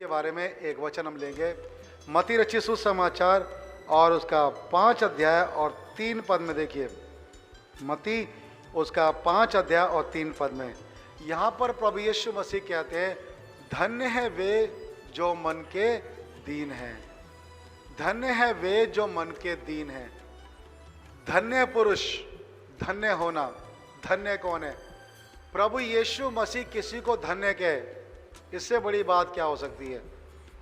के बारे में एक वचन हम लेंगे। मत्ती रचित सुसमाचार और उसका 5 अध्याय और 3 पद में देखिए। मत्ती उसका 5 अध्याय और 3 पद में यहाँ पर प्रभु यीशु मसीह कहते हैं, धन्य है वे जो मन के दीन हैं, धन्य है वे जो मन के दीन हैं। धन्य पुरुष, धन्य होना, धन्य कौन है? प्रभु यीशु मसीह किसी को धन्य कहे, इससे बड़ी बात क्या हो सकती है?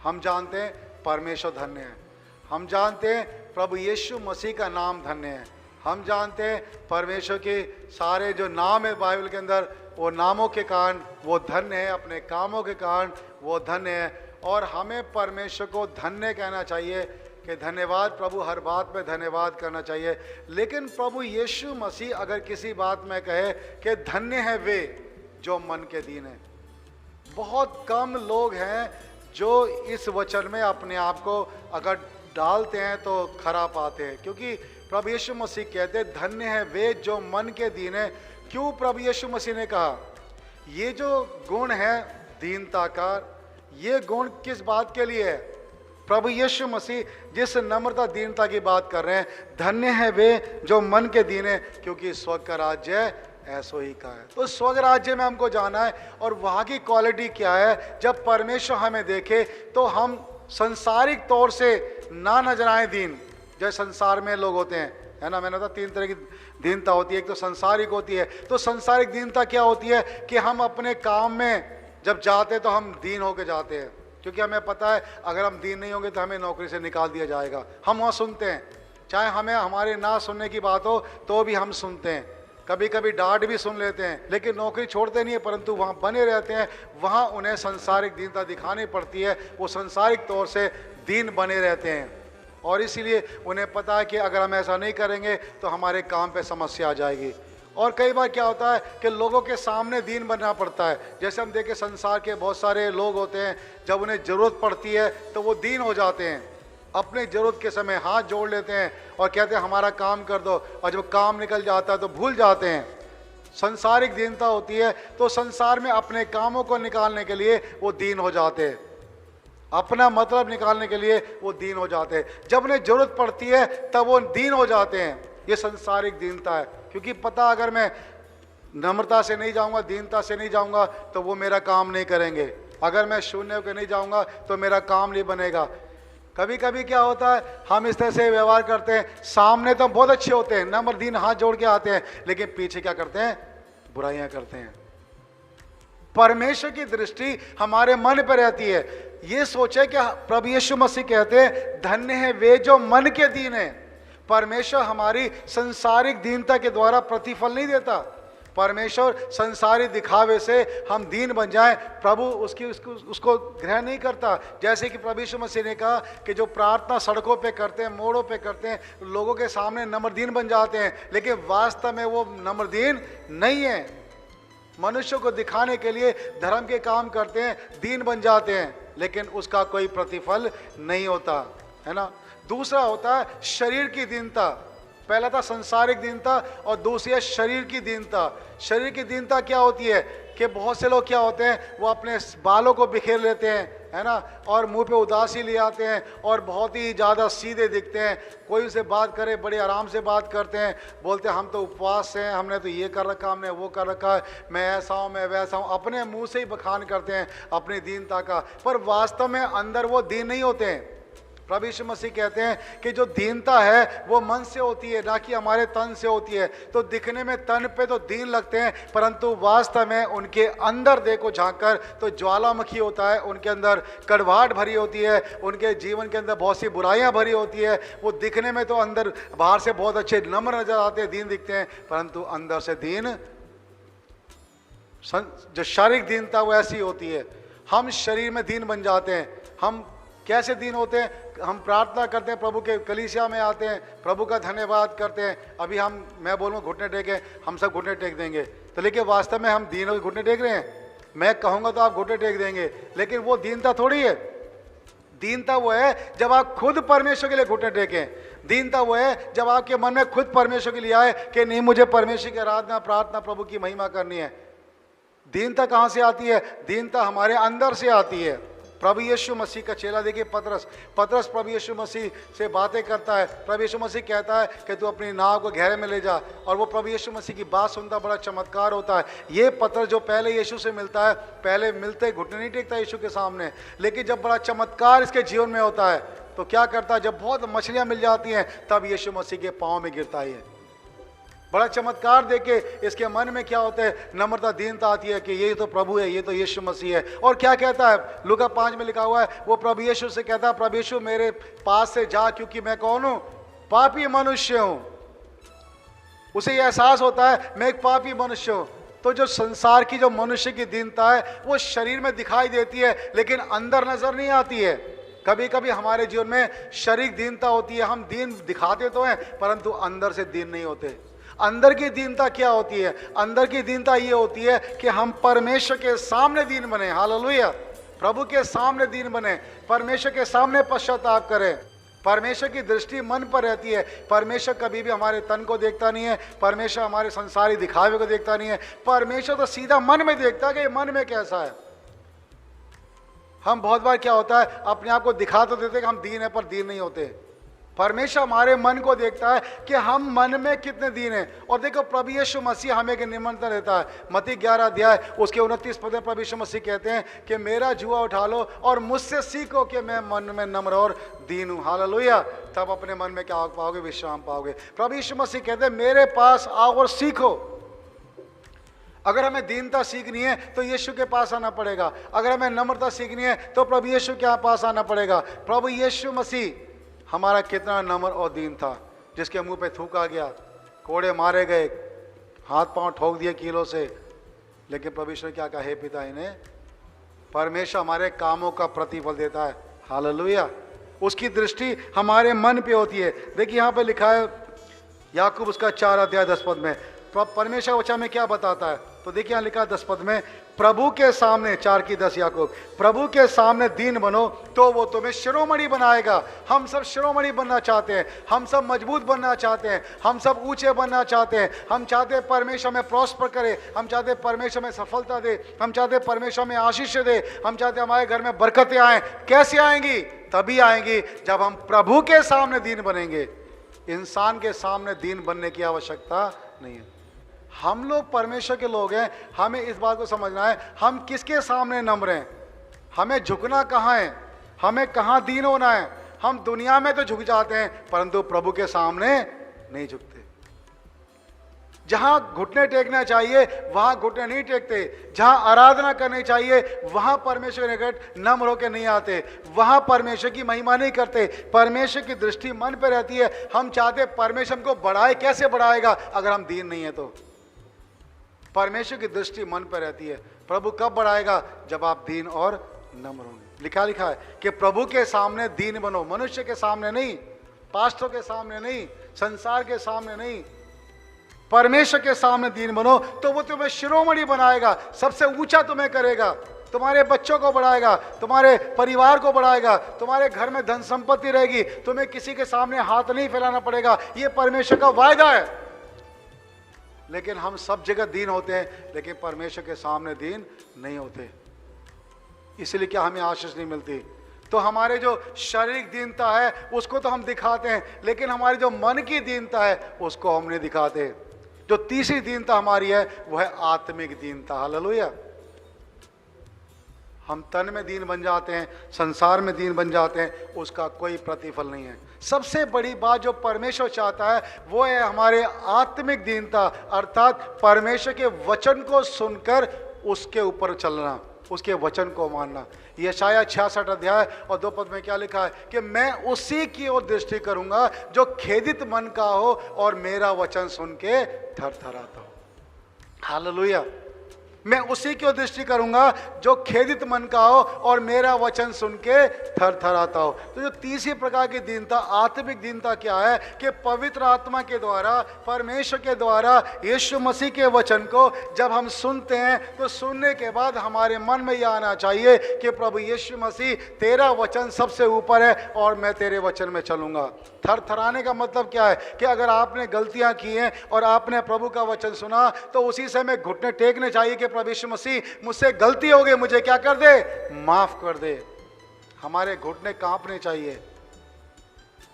हम जानते हैं परमेश्वर धन्य है, हम जानते हैं प्रभु यीशु मसीह का नाम धन्य है, हम जानते हैं परमेश्वर के सारे जो नाम है बाइबल के अंदर, वो नामों के कारण वो धन्य है, अपने कामों के कारण वो धन्य है। और हमें परमेश्वर को धन्य कहना चाहिए कि धन्यवाद प्रभु, हर बात में धन्यवाद करना चाहिए। लेकिन प्रभु यीशु मसीह अगर किसी बात में कहे कि धन्य है वे जो मन के दीन है, बहुत कम लोग हैं जो इस वचन में अपने आप को अगर डालते हैं तो खरा पाते हैं, क्योंकि प्रभु यीशु मसीह कहते हैं धन्य है वे जो मन के दीन है। क्यों प्रभु यीशु मसीह ने कहा? ये जो गुण है दीनता का, ये गुण किस बात के लिए है? प्रभु यीशु मसीह जिस नम्रता दीनता की बात कर रहे हैं, धन्य है वे जो मन के दीन है, क्योंकि स्वर्ग का राज्य ऐसो ही का है। तो स्वर्ग राज्य में हमको जाना है, और वहाँ की क्वालिटी क्या है? जब परमेश्वर हमें देखे तो हम संसारिक तौर से ना नजर आए दीन, जैसे संसार में लोग होते हैं, है ना। मैंने बताया 3 तरह की दीनता होती है। एक तो संसारिक होती है। तो संसारिक दीनता क्या होती है कि हम अपने काम में जब जाते तो हम दीन होके जाते हैं, क्योंकि हमें पता है अगर हम दीन नहीं होंगे तो हमें नौकरी से निकाल दिया जाएगा। हम वहाँ सुनते हैं, चाहे हमें हमारे ना सुनने की बात हो तो भी हम सुनते हैं, कभी कभी डांट भी सुन लेते हैं, लेकिन नौकरी छोड़ते नहीं है, परंतु वहाँ बने रहते हैं। वहाँ उन्हें संसारिक दीनता दिखानी पड़ती है, वो संसारिक तौर से दीन बने रहते हैं, और इसीलिए उन्हें पता है कि अगर हम ऐसा नहीं करेंगे तो हमारे काम पे समस्या आ जाएगी। और कई बार क्या होता है कि लोगों के सामने दीन बनना पड़ता है। जैसे हम देखें संसार के बहुत सारे लोग होते हैं, जब उन्हें ज़रूरत पड़ती है तो वो दीन हो जाते हैं, अपने ज़रूरत के समय हाथ जोड़ लेते हैं और कहते हैं हमारा काम कर दो, और जब काम निकल जाता है तो भूल जाते हैं। संसारिक दीनता होती है, तो संसार में अपने कामों को निकालने के लिए वो दीन हो जाते हैं, अपना मतलब निकालने के लिए वो दीन हो जाते हैं। जब उन्हें ज़रूरत पड़ती है तब वो दीन हो जाते हैं। ये संसारिक दीनता है, क्योंकि पता अगर मैं नम्रता से नहीं जाऊंगा, दीनता से नहीं जाऊंगा तो वो मेरा काम नहीं करेंगे। अगर मैं शून्य होकर नहीं जाऊंगा तो मेरा काम नहीं बनेगा। कभी कभी क्या होता है, हम इस तरह से व्यवहार करते हैं, सामने तो बहुत अच्छे होते हैं, नम्र दीन हाथ जोड़ के आते हैं, लेकिन पीछे क्या करते हैं? बुराइयां करते हैं। परमेश्वर की दृष्टि हमारे मन पर रहती है। ये सोचे कि प्रभु यीशु मसीह कहते हैं धन्य है वे जो मन के दीन है। परमेश्वर हमारी संसारिक दीनता के द्वारा प्रतिफल नहीं देता। परमेश्वर संसारी दिखावे से हम दीन बन जाएं, प्रभु उसको ग्रहण नहीं करता। जैसे कि प्रभु यीशु मसीह ने कहा कि जो प्रार्थना सड़कों पे करते हैं, मोड़ों पे करते हैं, लोगों के सामने नम्रदीन बन जाते हैं, लेकिन वास्तव में वो नम्रदीन नहीं है। मनुष्य को दिखाने के लिए धर्म के काम करते हैं, दीन बन जाते हैं, लेकिन उसका कोई प्रतिफल नहीं होता, है ना। दूसरा होता है शरीर की दीनता। पहला था संसारिक दीनता और दूसरी है शरीर की दीनता। शरीर की दीनता क्या होती है कि बहुत से लोग क्या होते हैं, वो अपने बालों को बिखेर लेते हैं, है ना, और मुंह पे उदासी ले आते हैं और बहुत ही ज़्यादा सीधे दिखते हैं। कोई उनसे बात करे बड़े आराम से बात करते हैं, बोलते हैं हम तो उपवास से हैं, हमने तो ये कर रखा, हमने वो कर रखा है, मैं ऐसा हूँ, मैं वैसा हूँ। अपने मुंह से ही बखान करते हैं अपनी दीनता का, पर वास्तव में अंदर वो दीन नहीं होते हैं। प्रभु यीशु मसीह कहते हैं कि जो दीनता है वो मन से होती है, ना कि हमारे तन से होती है। तो दिखने में तन पे तो दीन लगते हैं, परंतु वास्तव में उनके अंदर देखो झांक कर तो ज्वालामुखी होता है, उनके अंदर कड़वाहट भरी होती है, उनके जीवन के अंदर बहुत सी बुराइयां भरी होती है। वो दिखने में तो अंदर बाहर से बहुत अच्छे नम्र नजर आते हैं, दीन दिखते हैं, परंतु अंदर से दीन, जो शारीरिक दीनता वो ऐसी होती है। हम शरीर में दीन बन जाते हैं। हम कैसे दीन होते हैं? हम प्रार्थना करते हैं, प्रभु के कलीसिया में आते हैं, प्रभु का धन्यवाद करते हैं। अभी मैं बोलूँ घुटने टेके, हम सब घुटने टेक देंगे, तो लेकिन वास्तव में हम दीन होकर घुटने टेक रहे हैं? मैं कहूँगा तो आप घुटने टेक देंगे, लेकिन वो दीनता थोड़ी है। दीनता वो है जब आप खुद परमेश्वर के लिए घुटने टेकें। दीनता वो है जब आपके मन में खुद परमेश्वर के लिए आए कि नहीं, मुझे परमेश्वर की आराधना, प्रार्थना, प्रभु की महिमा करनी है। दीनता कहाँ से आती है? दीनता हमारे अंदर से आती है। प्रभु यीशु मसीह का चेला देखिए पतरस प्रभु यीशु मसीह से बातें करता है। प्रभु यीशु मसीह कहता है कि तू अपनी नाव को गहरे में ले जा, और वो प्रभु यीशु मसीह की बात सुनता, बड़ा चमत्कार होता है। ये पतरस जो पहले यीशु से मिलता है, पहले मिलते घुटने नहीं टेकता यीशु के सामने, लेकिन जब बड़ा चमत्कार इसके जीवन में होता है तो क्या करता है, जब बहुत मछलियां मिल जाती हैं तब यीशु मसीह के पाँव में गिरता है। बड़ा चमत्कार देखे इसके मन में क्या होता है, नम्रता दीनता आती है कि ये तो प्रभु है, ये तो यीशु मसीह है। और क्या कहता है, लूका 5 में लिखा हुआ है, वो प्रभु यीशु से कहता है, प्रभु यीशु मेरे पास से जा, क्योंकि मैं कौन हूं, पापी मनुष्य हूं। उसे यह एहसास होता है मैं एक पापी मनुष्य हूं। तो जो संसार की जो मनुष्य की दीनता है वो शरीर में दिखाई देती है, लेकिन अंदर नजर नहीं आती है। कभी कभी हमारे जीवन में शारीरिक दीनता होती है, हम दीन दिखाते तो हैं परंतु अंदर से दीन नहीं होते। अंदर की दीनता क्या होती है, अंदर की दीनता ये होती है कि हम परमेश्वर के सामने दीन बने। हालेलुया, प्रभु के सामने दीन बने, परमेश्वर के सामने पश्चाताप करें। परमेश्वर की दृष्टि मन पर रहती है। परमेश्वर कभी भी हमारे तन को देखता नहीं है, परमेश्वर हमारे संसारी दिखावे को देखता नहीं है। परमेश्वर तो सीधा मन में देखता है कि मन में कैसा है। हम बहुत बार क्या होता है, अपने आप को दिखा तो देते कि हम दीन है पर दीन नहीं होते। परमेश्वर हमारे मन को देखता है कि हम मन में कितने दीन हैं। और देखो प्रभु यीशु मसीह हमें एक निमंत्रण देता है। मत्ती 11 अध्याय उसके 29 पद में प्रभु यीशु मसीह कहते हैं कि मेरा जुआ उठा लो और मुझसे सीखो कि मैं मन में नम्र और दीन हूँ। हालेलुया, तब अपने मन में क्या पाओगे, विश्राम पाओगे। प्रभु यीशु मसीह कहते हैं मेरे पास आओ और सीखो। अगर हमें दीनता सीखनी है तो यीशु के पास आना पड़ेगा। अगर हमें नम्रता सीखनी है तो प्रभु यीशु के पास आना पड़ेगा। प्रभु यीशु मसीह हमारा कितना नम्र और दीन था, जिसके मुंह पे थूका गया, कोड़े मारे गए, हाथ पांव ठोक दिए कीलों से, लेकिन परमेश्वर ने क्या कहा, हे पिता इन्हें। परमेश्वर हमारे कामों का प्रतिफल देता है। हालेलुया, उसकी दृष्टि हमारे मन पे होती है। देखिए यहाँ पे लिखा है याकूब उसका 4 अध्याय 10 पद में परमेश्वर वचन में क्या बताता है, तो देखिए यहाँ लिखा 10 पद में, प्रभु के सामने 4 की 10 याकूब, प्रभु के सामने दीन बनो तो वो तुम्हें शिरोमणि बनाएगा। हम सब शिरोमणि बनना चाहते हैं, हम सब मजबूत बनना चाहते हैं, हम सब ऊंचे बनना चाहते हैं। हम चाहते हैं परमेश्वर में प्रॉस्पर करे, हम चाहते हैं परमेश्वर में सफलता दे, हम चाहते हैं परमेश्वर में आशीष दे, हम चाहते हैं हमारे घर में बरकतें आए। कैसे आएंगी, तभी आएंगी जब हम प्रभु के सामने दीन बनेंगे। इंसान के सामने दीन बनने की आवश्यकता नहीं है। हम लोग परमेश्वर के लोग हैं, हमें इस बात को समझना है हम किसके सामने नम्र हैं, हमें झुकना कहाँ है, हमें कहाँ दीन होना है। हम दुनिया में तो झुक जाते हैं परंतु प्रभु के सामने नहीं झुकते। जहां घुटने टेकना चाहिए वहां घुटने नहीं टेकते, जहां आराधना करनी चाहिए वहां परमेश्वर के निकट नम्र होकर नहीं आते, वहां परमेश्वर की महिमा नहीं करते। परमेश्वर की दृष्टि मन पे रहती है। हम चाहते परमेश्वर को बढ़ाए, कैसे बढ़ाएगा अगर हम दीन नहीं है तो। परमेश्वर की दृष्टि मन पर रहती है। प्रभु कब बढ़ाएगा, जब आप दीन और नम्र होंगे। लिखा है कि प्रभु के सामने दीन बनो, मनुष्य के सामने नहीं, पास्टरों के सामने नहीं, संसार के सामने नहीं, परमेश्वर के सामने दीन बनो तो वो तुम्हें शिरोमणि बनाएगा, सबसे ऊंचा तुम्हें करेगा, तुम्हारे बच्चों को बढ़ाएगा, तुम्हारे परिवार को बढ़ाएगा, तुम्हारे घर में धन संपत्ति रहेगी, तुम्हें किसी के सामने हाथ नहीं फैलाना पड़ेगा। ये परमेश्वर का वायदा है। लेकिन हम सब जगह दीन होते हैं लेकिन परमेश्वर के सामने दीन नहीं होते, इसलिए क्या हमें आशीष नहीं मिलती। तो हमारे जो शारीरिक दीनता है उसको तो हम दिखाते हैं, लेकिन हमारी जो मन की दीनता है उसको हम नहीं दिखाते। जो तीसरी दीनता हमारी है वो है आत्मिक दीनता। हालेलुया, हम तन में दीन बन जाते हैं, संसार में दीन बन जाते हैं, उसका कोई प्रतिफल नहीं है। सबसे बड़ी बात जो परमेश्वर चाहता है वो है हमारे आत्मिक दीनता, अर्थात परमेश्वर के वचन को सुनकर उसके ऊपर चलना, उसके वचन को मानना। यशाया 66 अध्याय और 2 पद में क्या लिखा है कि मैं उसी की ओर दृष्टि करूंगा जो खेदित मन का हो और मेरा वचन सुन के थरथराता हो। हालेलुया, मैं उसी की ओर दृष्टि करूंगा जो खेदित मन का हो और मेरा वचन सुन के थरथराता हो। तो जो तीसरी प्रकार की दीनता, आत्मिक दीनता क्या है कि पवित्र आत्मा के द्वारा, परमेश्वर के द्वारा यीशु मसीह के वचन को जब हम सुनते हैं तो सुनने के बाद हमारे मन में यह आना चाहिए कि प्रभु यीशु मसीह तेरा वचन सबसे ऊपर है और मैं तेरे वचन में चलूंगा। थरथराने का मतलब क्या है कि अगर आपने गलतियां की हैं और आपने प्रभु का वचन सुना तो उसी समय घुटने टेकने चाहिए कि प्रभु यीशु मसीह मुझसे गलती हो गई, मुझे क्या कर दे, माफ कर दे। हमारे घुटने कांपने चाहिए,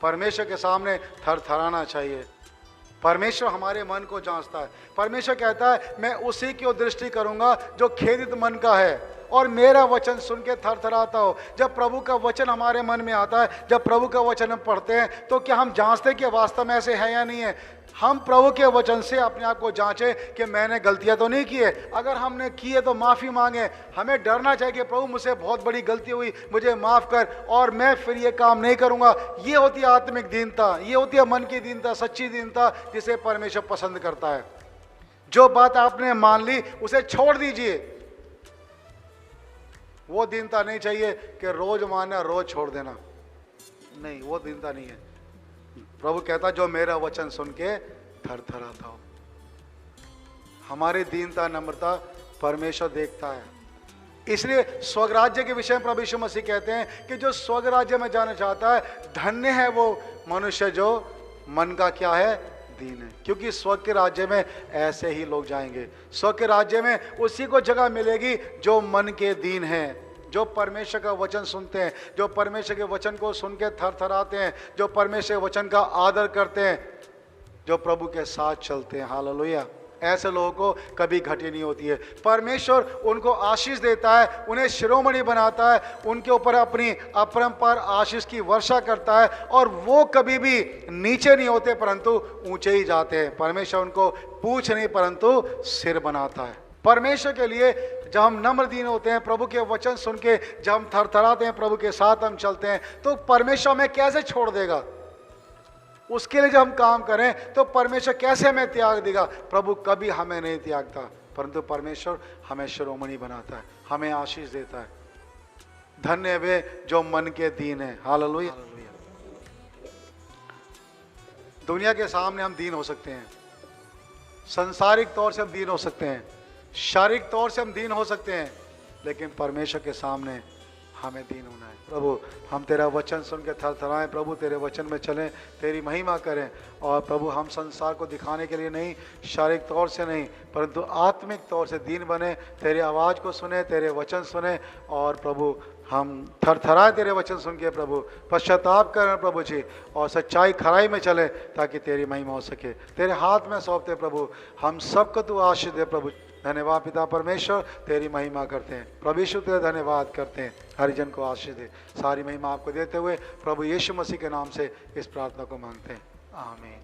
परमेश्वर के सामने थरथराना चाहिए। परमेश्वर हमारे मन को जांचता है। परमेश्वर कहता है मैं उसी की ओर दृष्टि करूंगा जो खेदित मन का है और मेरा वचन सुन के थरथराता हो। जब प्रभु का वचन हमारे मन में आता है, जब प्रभु का वचन हम पढ़ते हैं, तो क्या हम जांचते हैं कि वास्तव में ऐसे है या नहीं है? हम प्रभु के वचन से अपने आप को जांचें कि मैंने गलतियां तो नहीं की है। अगर हमने की है तो माफ़ी मांगे। हमें डरना चाहिए कि प्रभु मुझसे बहुत बड़ी गलती हुई, मुझे माफ़ कर और मैं फिर ये काम नहीं करूंगा। ये होती है आत्मिक दीनता, ये होती है मन की दीनता, सच्ची दीनता, जिसे परमेश्वर पसंद करता है। जो बात आपने मान ली उसे छोड़ दीजिए। वो दीनता नहीं चाहिए कि रोज मानना रोज छोड़ देना, नहीं, वो दीनता नहीं है। प्रभु कहता जो मेरा वचन सुन के थरथराता हो। हमारी दीनता नम्रता परमेश्वर देखता है। इसलिए स्वर्ग राज्य के विषय में प्रभु यीशु मसीह कहते हैं कि जो स्वर्ग राज्य में जाना चाहता है, धन्य है वो मनुष्य जो मन का क्या है, दीन है, क्योंकि स्वर्ग के राज्य में ऐसे ही लोग जाएंगे। स्वर्ग के राज्य में उसी को जगह मिलेगी जो मन के दीन हैं, जो परमेश्वर का वचन सुनते हैं, जो परमेश्वर के वचन को सुन के थरथराते हैं, जो परमेश्वर के वचन का आदर करते हैं, जो प्रभु के साथ चलते हैं। हालेलुया। ऐसे लोगों को कभी घटी नहीं होती है। परमेश्वर उनको आशीष देता है, उन्हें शिरोमणि बनाता है, उनके ऊपर अपनी अपरंपार आशीष की वर्षा करता है और वो कभी भी नीचे नहीं होते परंतु ऊंचे ही जाते हैं। परमेश्वर उनको पूछ नहीं परंतु सिर बनाता है। परमेश्वर के लिए जब हम नम्र दीन होते हैं, प्रभु के वचन सुन के जब हम थरथराते हैं, प्रभु के साथ हम चलते हैं, तो परमेश्वर हमें कैसे छोड़ देगा? उसके लिए जब हम काम करें तो परमेश्वर कैसे हमें त्याग देगा? प्रभु कभी हमें नहीं त्यागता, परंतु परमेश्वर हमें शिरोमणि बनाता है, हमें आशीष देता है। धन्य वे जो मन के दीन है। हालेलुया। दुनिया के सामने हम दीन हो सकते हैं, सांसारिक तौर से हम दीन हो सकते हैं, शारीरिक तौर से हम दीन हो सकते हैं, लेकिन परमेश्वर के सामने हमें दीन होना है। प्रभु हम तेरा वचन सुन के थरथराएं, प्रभु तेरे वचन में चलें, तेरी महिमा करें। और प्रभु हम संसार को दिखाने के लिए नहीं, शारीरिक तौर से नहीं, परंतु आत्मिक तौर से दीन बने, तेरी आवाज़ को सुने, तेरे वचन सुने और प्रभु हम थरथराए तेरे वचन सुन के प्रभु पश्चाताप करें प्रभु जी, और सच्चाई खराई में चले ताकि तेरी महिमा हो सके। तेरे हाथ में सौंपते प्रभु, हम सबको तू आशीष दे प्रभु। धन्यवाद पिता परमेश्वर, तेरी महिमा करते हैं प्रभु यीशु, तेरा धन्यवाद करते हैं। हरिजन को आशीष दे। सारी महिमा आपको देते हुए प्रभु यीशु मसीह के नाम से इस प्रार्थना को मांगते हैं, आमीन।